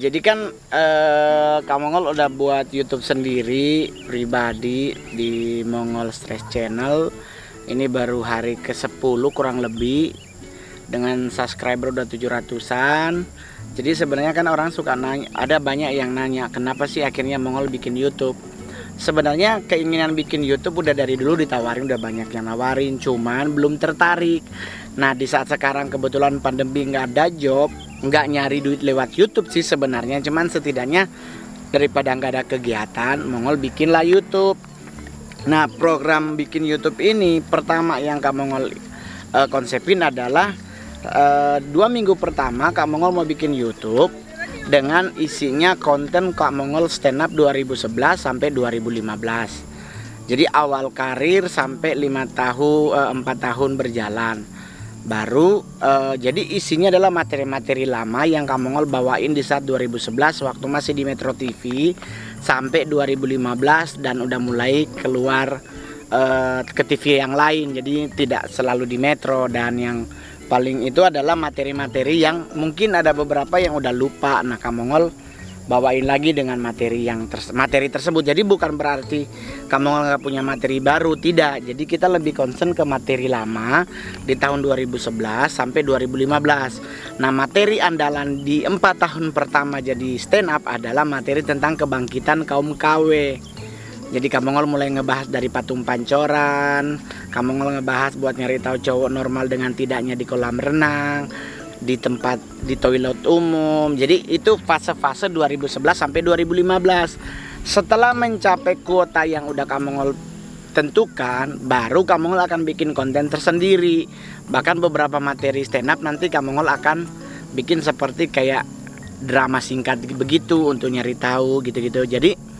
jadi kan Kak Mongol udah buat YouTube sendiri pribadi di Mongol Stress Channel. Ini baru hari ke-10 kurang lebih, dengan subscriber udah 700-an. Jadi sebenarnya kan orang suka nanya, ada banyak yang nanya kenapa sih akhirnya Mongol bikin YouTube. Sebenarnya keinginan bikin YouTube udah dari dulu ditawarin, udah banyak yang nawarin, cuman belum tertarik. Nah di saat sekarang kebetulan pandemi nggak ada job, nggak nyari duit lewat YouTube sih sebenarnya, cuman setidaknya daripada nggak ada kegiatan, Mongol bikinlah YouTube. Nah program bikin YouTube ini pertama yang Kak Mongol konsepin adalah 2 minggu pertama Kak Mongol mau bikin YouTube dengan isinya konten Kak Mongol stand up 2011 sampai 2015. Jadi awal karir sampai 4 tahun berjalan. Baru jadi isinya adalah materi-materi lama yang Kak Mongol bawain di saat 2011 waktu masih di Metro TV sampai 2015 dan udah mulai keluar ke TV yang lain, jadi tidak selalu di Metro. Dan yang paling itu adalah materi-materi yang mungkin ada beberapa yang udah lupa. Nah Kak Mongol bawain lagi dengan materi yang materi tersebut. Jadi bukan berarti Kak Mongol nggak punya materi baru, tidak. Jadi kita lebih concern ke materi lama di tahun 2011 sampai 2015. Nah materi andalan di 4 tahun pertama jadi stand up adalah materi tentang kebangkitan kaum KW. Jadi Kak Mongol mulai ngebahas dari patung pancoran, Kak Mongol ngebahas buat nyari tahu cowok normal dengan tidaknya di kolam renang, di tempat di toilet umum. Jadi itu fase-fase 2011 sampai 2015. Setelah mencapai kuota yang udah Kak Mongol tentukan, baru Kak Mongol akan bikin konten tersendiri. Bahkan beberapa materi stand up nanti Kak Mongol akan bikin seperti kayak drama singkat begitu untuk nyari tahu gitu-gitu. Jadi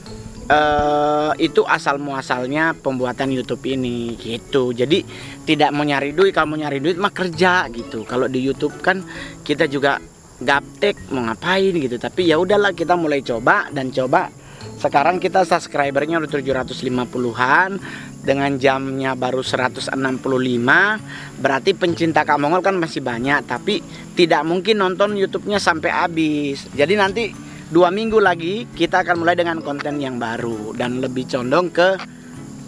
itu asal muasalnya pembuatan YouTube ini gitu. Jadi tidak mau nyari duit, kalau mau nyari duit mah kerja gitu. Kalau di YouTube kan kita juga gaptek mau ngapain gitu. Tapi ya udahlah kita mulai coba dan coba. Sekarang kita subscribernya udah 750-an dengan jamnya baru 165. Berarti pencinta Kak Mongol kan masih banyak, tapi tidak mungkin nonton YouTube-nya sampai habis. Jadi nanti 2 minggu lagi kita akan mulai dengan konten yang baru dan lebih condong ke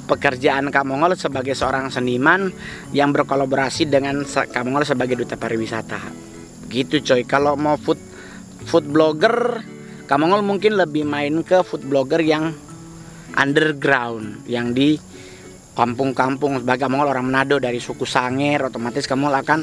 pekerjaan Kak Mongol sebagai seorang seniman yang berkolaborasi dengan Kak Mongol sebagai duta pariwisata. Gitu coy. Kalau mau food blogger, Kak Mongol mungkin lebih main ke food blogger yang underground, yang di kampung-kampung. Sebagai Kak Mongol orang Manado dari suku Sangir, otomatis Kak Mongol akan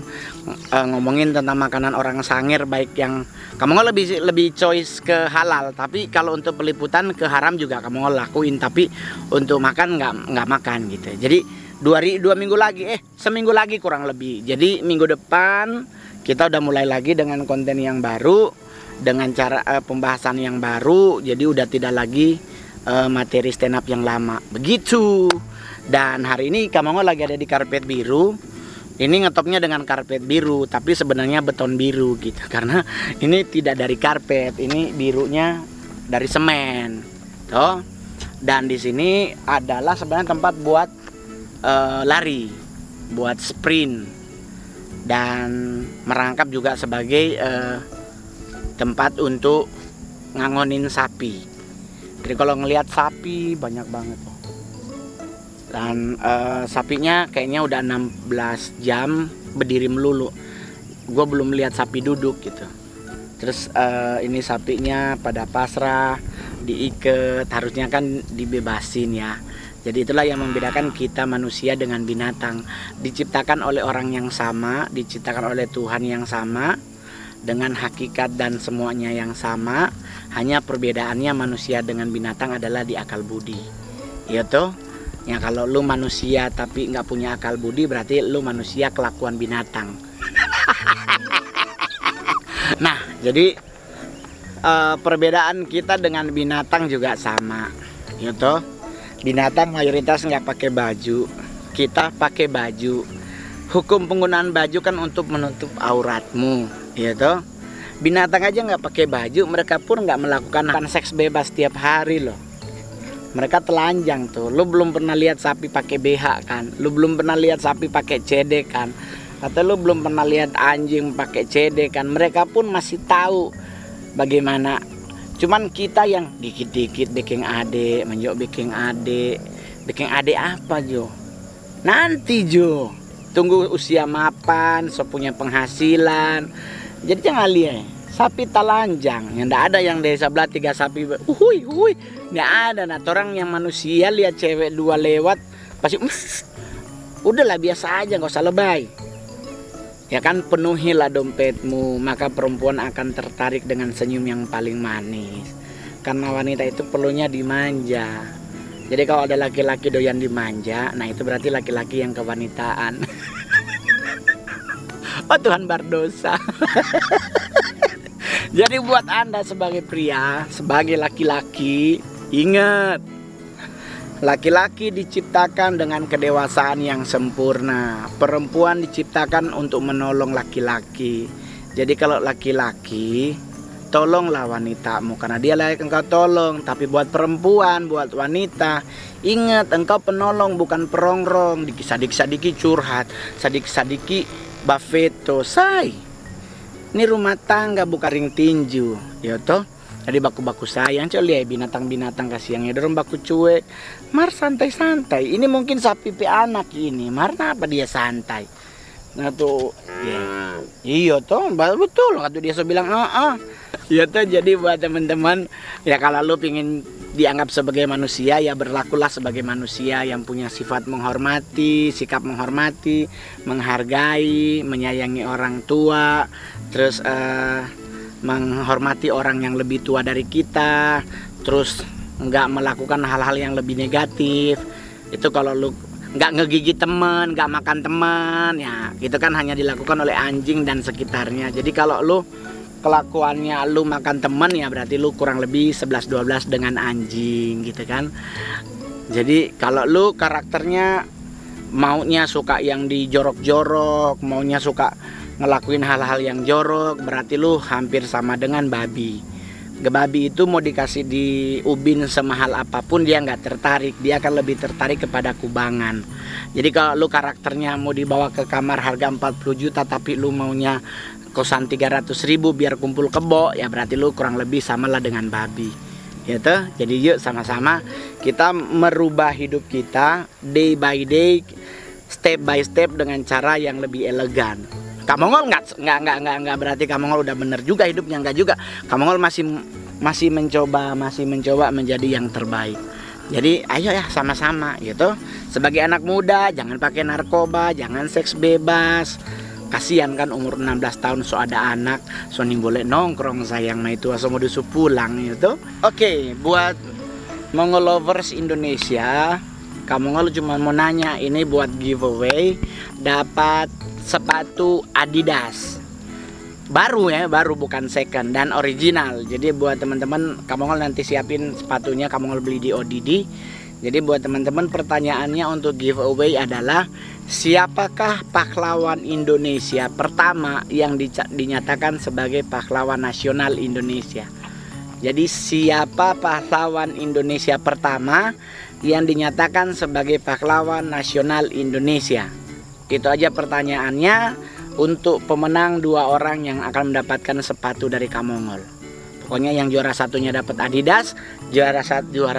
ngomongin tentang makanan orang Sangir, baik yang Kak Mongol lebih choice ke halal, tapi kalau untuk peliputan ke haram juga Kak Mongol lakuin, tapi untuk makan nggak makan gitu. Jadi 2 minggu lagi, seminggu lagi kurang lebih. Jadi minggu depan kita udah mulai lagi dengan konten yang baru, dengan cara pembahasan yang baru. Jadi udah tidak lagi materi stand up yang lama begitu. Dan hari ini Kak Mongol lagi ada di karpet biru. Ini ngetopnya dengan karpet biru, tapi sebenarnya beton biru gitu. Karena ini tidak dari karpet, ini birunya dari semen. Tuh. Dan di sini adalah sebenarnya tempat buat lari, buat sprint, dan merangkap juga sebagai tempat untuk ngangonin sapi. Jadi kalau ngelihat sapi banyak banget. Dan sapinya kayaknya udah 16 jam berdiri melulu. Gue belum lihat sapi duduk gitu. Terus ini sapinya pada pasrah, diikat, harusnya kan dibebasin ya. Jadi itulah yang membedakan kita manusia dengan binatang. Diciptakan oleh orang yang sama, diciptakan oleh Tuhan yang sama, dengan hakikat dan semuanya yang sama. Hanya perbedaannya manusia dengan binatang adalah di akal budi. Iya tuh. Ya kalau lu manusia tapi nggak punya akal budi, berarti lu manusia kelakuan binatang. Nah jadi perbedaan kita dengan binatang juga sama, gitu. Binatang mayoritas nggak pakai baju, kita pakai baju. Hukum penggunaan baju kan untuk menutup auratmu, gitu. Binatang aja nggak pakai baju, mereka pun nggak melakukan seks bebas tiap hari loh. Mereka telanjang tuh. Lu belum pernah lihat sapi pakai BH kan? Lu belum pernah lihat sapi pakai CD kan? Atau lu belum pernah lihat anjing pakai CD kan? Mereka pun masih tahu bagaimana Cuman kita yang dikit-dikit bikin adik, menjok bikin adik. Bikin adik apa Jo? Nanti Jo, tunggu usia mapan, so punya penghasilan. Jadi jangan lihat sapi talanjang, yang ndak ada yang dari sebelah 3 sapi, ndak ada. Nah, orang yang manusia lihat cewek 2 lewat pasti udahlah biasa aja, nggak usah lebay. Ya kan, penuhilah dompetmu, maka perempuan akan tertarik dengan senyum yang paling manis. Karena wanita itu perlunya dimanja. Jadi kalau ada laki-laki doyan dimanja, nah itu berarti laki-laki yang kewanitaan. Oh Tuhan berdosa. Jadi buat Anda sebagai pria, sebagai laki-laki, ingat, laki-laki diciptakan dengan kedewasaan yang sempurna. Perempuan diciptakan untuk menolong laki-laki. Jadi kalau laki-laki, tolonglah wanitamu karena dia layak engkau tolong. Tapi buat perempuan, buat wanita, ingat, engkau penolong bukan perongrong. Sadiki curhat, sadiki bafeto, say. Ini rumah tangga bukan ring tinju, ya toh. Jadi baku-baku sayang, coba lihat binatang-binatang kasihannya dorong baku cuek. Mar santai-santai. Ini mungkin sapi pe anak ini. Mar apa dia santai? Nah tuh, ya. Iya toh, betul. Waktu dia so bilang, ya toh. Jadi buat teman-teman, ya kalau lu pingin dianggap sebagai manusia, ya berlakulah sebagai manusia yang punya sifat menghormati, sikap menghormati, menghargai, menyayangi orang tua, terus menghormati orang yang lebih tua dari kita, terus nggak melakukan hal-hal yang lebih negatif. Itu kalau lu nggak ngegigit teman, nggak makan teman, ya itu kan hanya dilakukan oleh anjing dan sekitarnya. Jadi kalau lu kelakuannya lu makan teman, ya berarti lu kurang lebih 11-12 dengan anjing gitu kan. Jadi kalau lu karakternya maunya suka yang dijorok-jorok, maunya suka ngelakuin hal-hal yang jorok, berarti lu hampir sama dengan babi. Babi itu mau dikasih di ubin semahal apapun dia nggak tertarik, dia akan lebih tertarik kepada kubangan. Jadi kalau lu karakternya mau dibawa ke kamar harga 40 juta tapi lu maunya kosan 300.000 biar kumpul kebo, ya berarti lu kurang lebih samalah dengan babi. Gitu. Jadi yuk sama-sama kita merubah hidup kita day by day, step by step dengan cara yang lebih elegan. Kamongol nggak berarti Kamongol udah bener juga hidupnya, nggak juga. Kamongol masih mencoba menjadi yang terbaik. Jadi ayo ya sama-sama gitu. Sebagai anak muda jangan pakai narkoba, jangan seks bebas. Kasihan kan umur 16 tahun so ada anak, so nih boleh nongkrong sayang mah itu so mau disuruh pulang gitu. Oke, buat Mongol lovers Indonesia, Kamongol cuma mau nanya, ini buat giveaway dapat sepatu Adidas. Baru ya, baru bukan second dan original. Jadi buat teman-teman Kamongol nanti siapin sepatunya, Kamongol beli di ODD. Jadi buat teman-teman pertanyaannya untuk giveaway adalah siapakah pahlawan Indonesia pertama yang dinyatakan sebagai pahlawan nasional Indonesia. Jadi siapa pahlawan Indonesia pertama yang dinyatakan sebagai pahlawan nasional Indonesia. Itu aja pertanyaannya. Untuk pemenang 2 orang yang akan mendapatkan sepatu dari Kamongol. Pokoknya yang juara satunya dapat Adidas, juara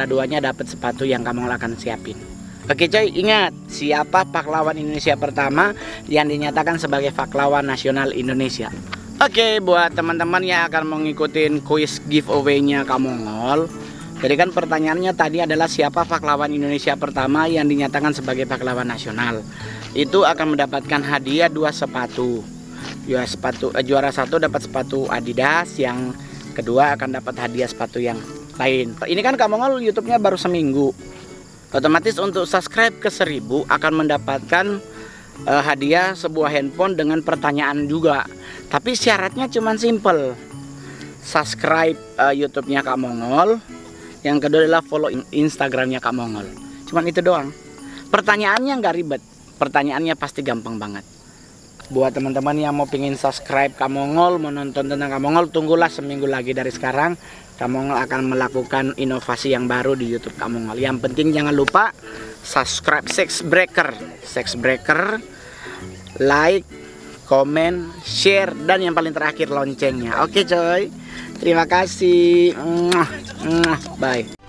2-nya dapat sepatu yang Kamongol akan siapin. Oke coy, ingat, siapa pahlawan Indonesia pertama yang dinyatakan sebagai pahlawan nasional Indonesia. Oke, buat teman-teman yang akan mengikuti kuis giveaway-nya Kamongol. Jadi kan pertanyaannya tadi adalah siapa pahlawan Indonesia pertama yang dinyatakan sebagai pahlawan nasional. Itu akan mendapatkan hadiah 2 sepatu. Juara 1 dapat sepatu Adidas, yang kedua akan dapat hadiah sepatu yang lain. Ini kan Kamongol YouTube-nya baru seminggu. Otomatis untuk subscribe ke 1000 akan mendapatkan hadiah sebuah handphone dengan pertanyaan juga. Tapi syaratnya cuma simple. Subscribe YouTube-nya Kamongol. Yang kedua adalah follow Instagramnya Kamongol. Cuman itu doang. Pertanyaannya nggak ribet. Pertanyaannya pasti gampang banget. Buat teman-teman yang mau pingin subscribe Kamongol, mau nonton tentang Kamongol, tunggulah seminggu lagi dari sekarang. Kamongol akan melakukan inovasi yang baru di YouTube Kamongol. Yang penting jangan lupa subscribe Sex Breaker, like, komen, share, dan yang paling terakhir loncengnya. Oke coy. Terima kasih. Bye.